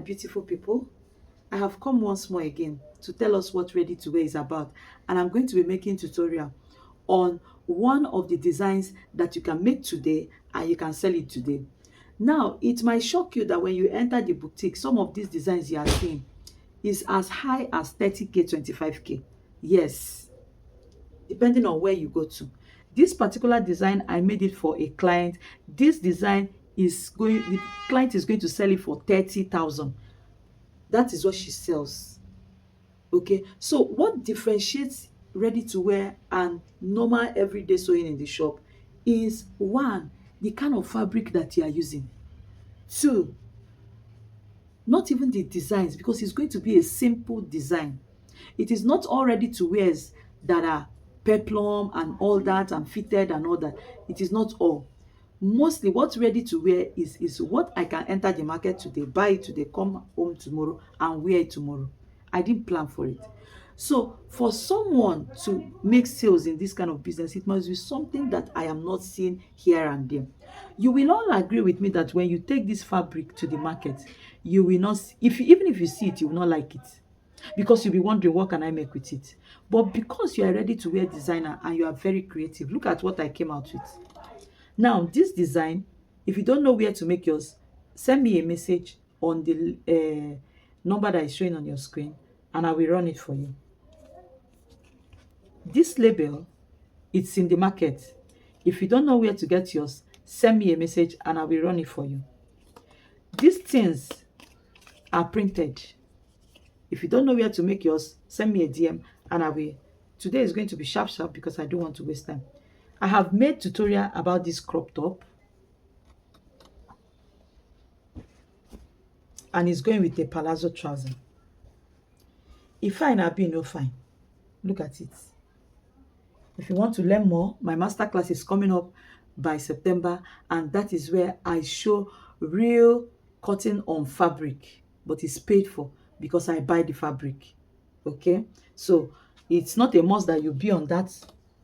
my beautiful people. I have come once more again to tell us what ready to wear is about, and I'm going to be making tutorial on one of the designs that you can make today and you can sell it today. Now, it might shock you that when you enter the boutique, some of these designs you are seeing is as high as 30k, 25k. Yes, depending on where you go to. This particular design, I made it for a client. This design the client is going to sell it for 30,000. That is what she sells. Okay, so what differentiates ready to wear and normal everyday sewing in the shop is one, the kind of fabric that you are using. Two, not even the designs, because it's going to be a simple design. It is not all ready to wears that are peplum and all that and fitted and all that. It is not all. Mostly what's ready to wear is what I can enter the market today, buy it today, come home tomorrow and wear it tomorrow. I didn't plan for it. So for someone to make sales in this kind of business, it must be something that I am not seeing here and there. You will all agree with me that when you take this fabric to the market, you will not even if you see it, you will not like it, because you'll be wondering, what can I make with it? But because you are ready to wear designer and you are very creative, look at what I came out with. Now, this design, if you don't know where to make yours, send me a message on the number that is showing on your screen and I will run it for you. This label, it's in the market. If you don't know where to get yours, send me a message and I will run it for you. These things are printed. If you don't know where to make yours, send me a DM and I will. Today is going to be sharp because I don't want to waste time. I have made tutorial about this crop top, and it's going with a palazzo trouser. If fine, I'll be no fine. Look at it. If you want to learn more, my masterclass is coming up by September, and that is where I show real cutting on fabric, but it's paid for because I buy the fabric. Okay, so it's not a must that you be on that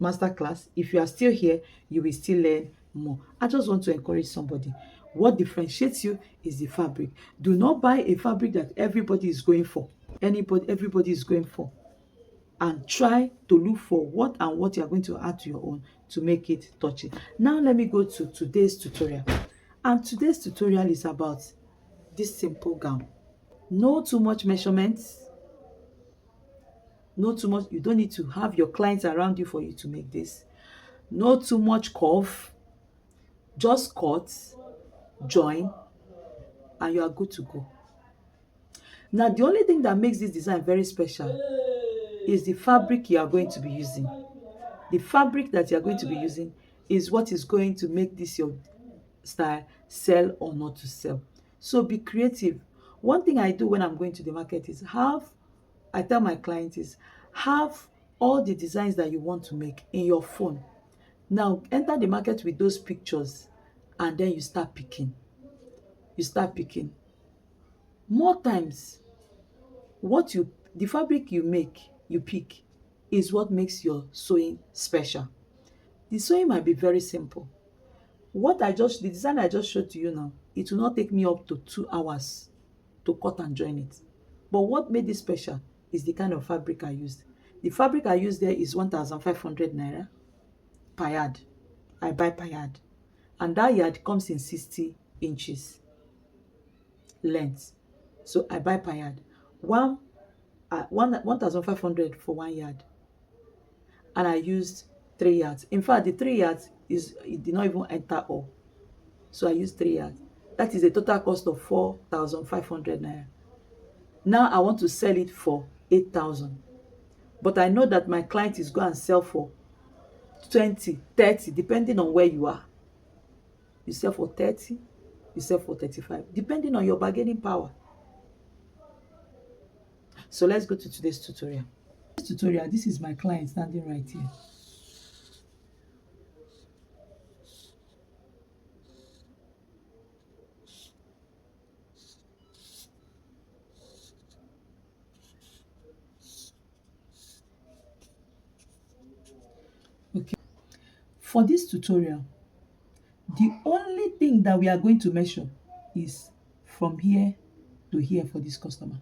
masterclass. If you are still here, you will still learn more. I just want to encourage somebody. What differentiates you is the fabric. Do not buy a fabric that everybody is going for. Everybody is going for. And try to look for what you are going to add to your own to make it touchy. Now let me go to today's tutorial. And today's tutorial is about this simple gown. No too much measurements. No too much. You don't need to have your clients around you for you to make this. No too much curve. Just cut, join, and you are good to go. Now, the only thing that makes this design very special is the fabric you are going to be using. The fabric that you are going to be using is what is going to make this your style sell or not to sell. So be creative. One thing I do when I'm going to the market is I tell my clients is have all the designs that you want to make in your phone. Now enter the market with those pictures and then you start picking. More times, the fabric you pick is what makes your sewing special. The sewing might be very simple. The design I just showed to you now, it will not take me up to 2 hours to cut and join it. But what made it special is the kind of fabric I used. The fabric I used there is 1,500 naira per yard. I buy per yard. And that yard comes in 60 inches length. So I buy per yard. 1,500 for 1 yard. And I used 3 yards. In fact, the 3 yards it did not even enter all. So I used 3 yards. That is a total cost of 4,500 naira. Now I want to sell it for 8,000. But I know that my client is going to sell for 20, 30, depending on where you are. You sell for 30, you sell for 35, depending on your bargaining power. So let's go to today's tutorial. This is my client standing right here. Okay. For this tutorial, the only thing that we are going to measure is from here to here for this customer.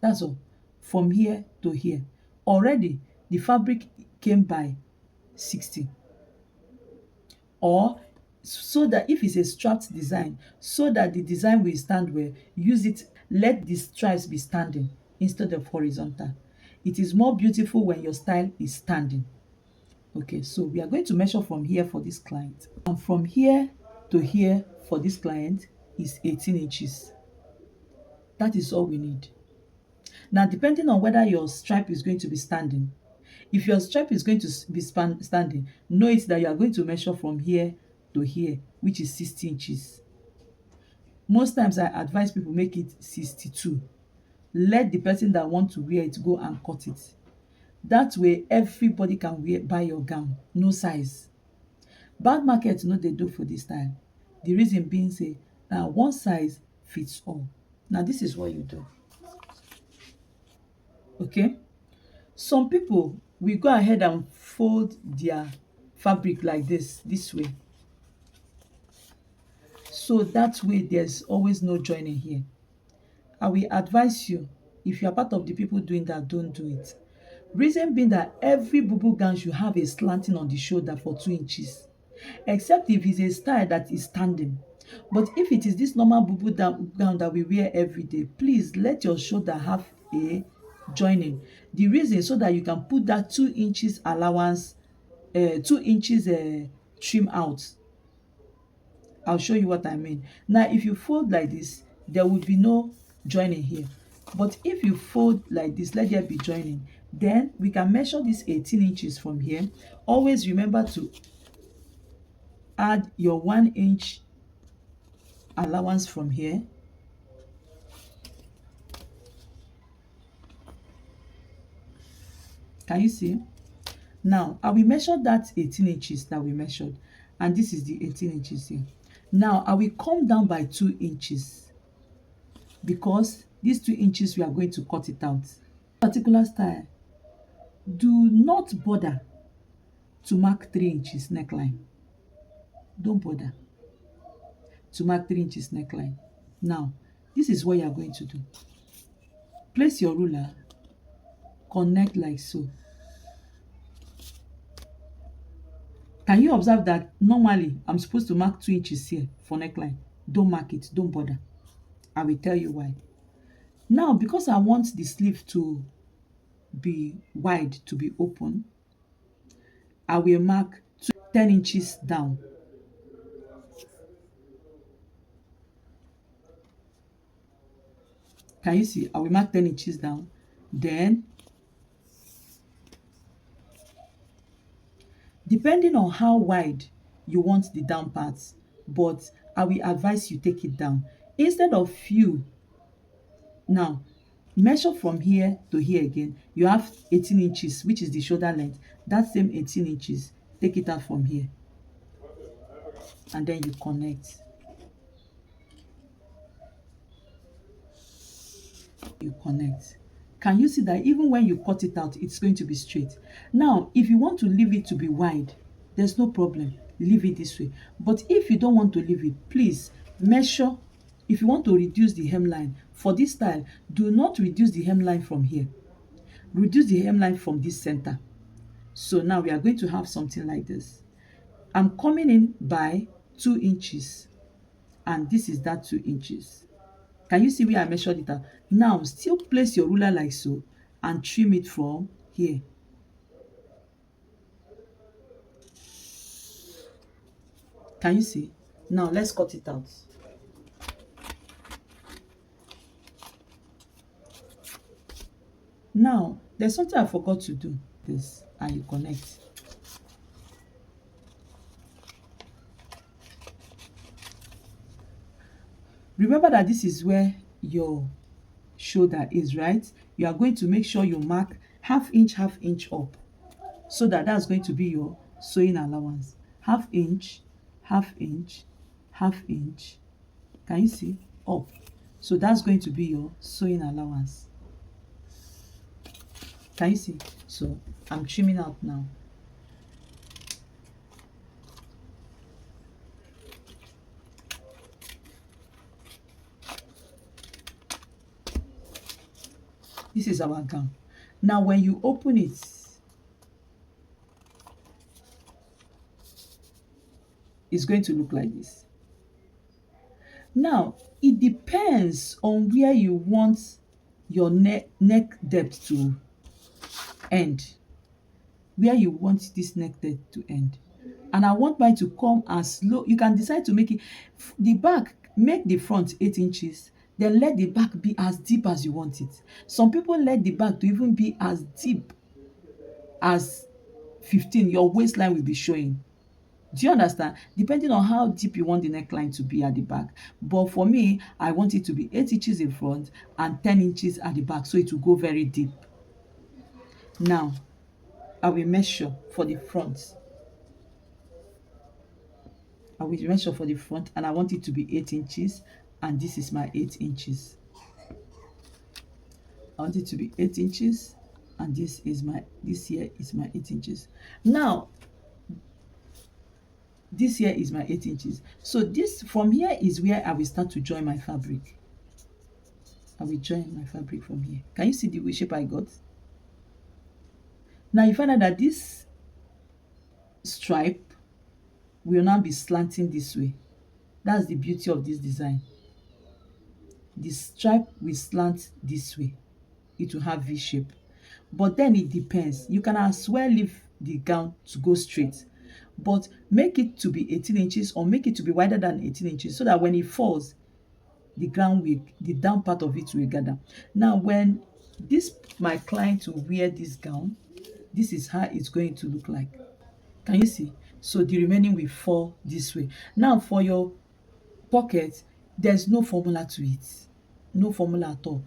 That's all. From here to here. Already, the fabric came by 60. Or so that if it's a strapped design, so that the design will stand well, use it, let the stripes be standing instead of horizontal. It is more beautiful when your style is standing. Okay, so we are going to measure from here for this client. And from here to here for this client is 18 inches. That is all we need. Now, depending on whether your stripe is going to be standing, if your stripe is going to be standing, know it that you are going to measure from here to here, which is 60 inches. Most times I advise people make it 62. Let the person that want to wear it go and cut it. That way, everybody can buy your gown, no size. Bad market no dey do for this style. The reason being say, now one size fits all. Now this is what you do. Okay? Some people will go ahead and fold their fabric like this way. So that way there's always no joining here. I will advise you, if you are part of the people doing that, don't do it. Reason being that every bubu gown should have a slanting on the shoulder for 2 inches, except if it's a style that is standing. But if it is this normal bubu gown that we wear every day, please let your shoulder have a joining. The reason so that you can put that 2 inches allowance, 2 inches trim out. I'll show you what I mean. Now, if you fold like this, there will be no joining here. But if you fold like this, let there be joining. Then we can measure this 18 inches from here. Always remember to add your 1 inch allowance from here. Can you see? Now, I will measure that 18 inches that we measured. And this is the 18 inches here. Now, I will come down by 2 inches. Because these 2 inches, we are going to cut it out. Particular style, do not bother to mark 3 inches neckline. Don't bother to mark 3 inches neckline. Now, this is what you are going to do. Place your ruler, connect like so. Can you observe that normally I'm supposed to mark 2 inches here for neckline? Don't mark it, don't bother. I will tell you why. Now, because I want the sleeve to be wide, to be open, I will mark 10 inches down. Can you see? I will mark 10 inches down. Then, depending on how wide you want the down parts, but I will advise you take it down. Instead of you, now, measure from here to here again. You have 18 inches, which is the shoulder length. That same 18 inches, take it out from here. And then you connect. You connect. Can you see that even when you cut it out, it's going to be straight? Now, if you want to leave it to be wide, there's no problem. Leave it this way. But if you don't want to leave it, please measure. If you want to reduce the hemline, for this style, do not reduce the hemline from here. Reduce the hemline from this center. So now we are going to have something like this. I'm coming in by 2 inches. And this is that 2 inches. Can you see where I measured it out? Now, still place your ruler like so and trim it from here. Can you see? Now, let's cut it out. Now, there's something I forgot to do. This, and you connect. Remember that this is where your shoulder is, right? You are going to make sure you mark half inch up, so that's going to be your sewing allowance. Half inch, half inch, half inch. Can you see? Up. So that's going to be your sewing allowance. Can you see? So I'm trimming out now. This is our gown. Now when you open it, it's going to look like this. Now it depends on where you want your neck depth to end, where you want this neck depth to end. And I want mine to come as low. You can decide to make it the back, make the front 8 inches, then let the back be as deep as you want it. Some people let the back to even be as deep as 15. Your waistline will be showing. Do you understand? Depending on how deep you want the neckline to be at the back. But for me, I want it to be 8 inches in front and 10 inches at the back, so it will go very deep. Now, I will measure for the front. I will measure for the front, and I want it to be 8 inches, and this is my 8 inches. I want it to be 8 inches, and this here is my 8 inches. Now, this here is my 8 inches. So this from here is where I will start to join my fabric. I will join my fabric from here. Can you see the shape I got? Now you find out that this stripe will now be slanting this way. That's the beauty of this design. The stripe will slant this way. It will have V shape. But then it depends. You can as well leave the gown to go straight, but make it to be 18 inches or make it to be wider than 18 inches so that when it falls, the down part of it will gather. Now when my client will wear this gown, this is how it's going to look like. Can you see? So the remaining will fall this way. Now for your pocket, there's no formula to it. No formula at all.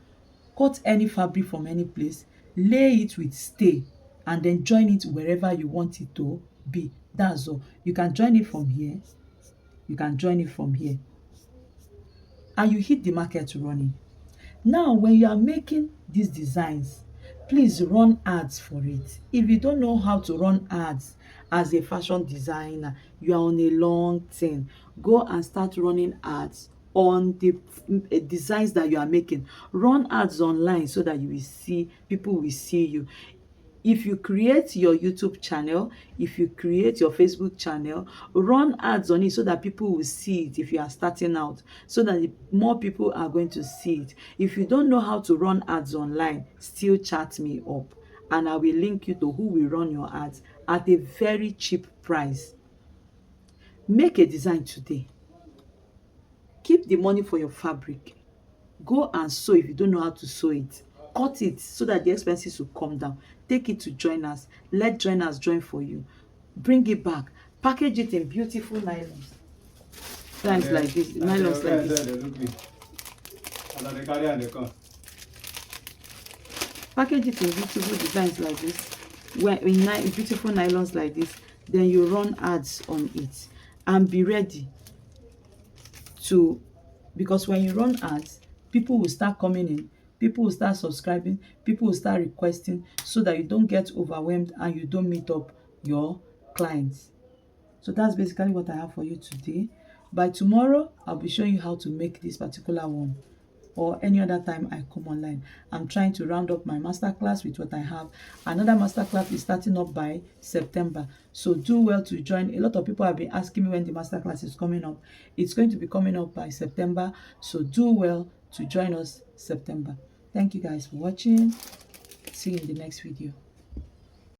Cut any fabric from any place, lay it with stay, and then join it wherever you want it to be. That's all. You can join it from here. You can join it from here. And you hit the market running. Now, when you are making these designs, please run ads for it. If you don't know how to run ads as a fashion designer, you are on a long thing, go and start running ads on the designs that you are making. Run ads online so that you will see, people will see you. If you create your YouTube channel, if you create your Facebook channel, run ads on it so that people will see it if you are starting out, so that more people are going to see it. If you don't know how to run ads online, still chat me up and I will link you to who will run your ads at a very cheap price. Make a design today. Keep the money for your fabric. Go and sew if you don't know how to sew it. Cut it so that the expenses will come down. Take it to joiners. Let joiners join for you. Bring it back. Package it in beautiful nylons. Nylons like this. Nylons like this. Package it in beautiful designs like this. In beautiful nylons like this. Then you run ads on it. And be ready to, because when you run ads, people will start coming in, people will start subscribing, people will start requesting, so that you don't get overwhelmed and you don't meet up your clients. So that's basically what I have for you today. By tomorrow, I'll be showing you how to make this particular one, or any other time I come online. I'm trying to round up my masterclass with what I have. Another masterclass is starting up by September. So do well to join. A lot of people have been asking me when the masterclass is coming up. It's going to be coming up by September. So do well to join us September. Thank you guys for watching. See you in the next video.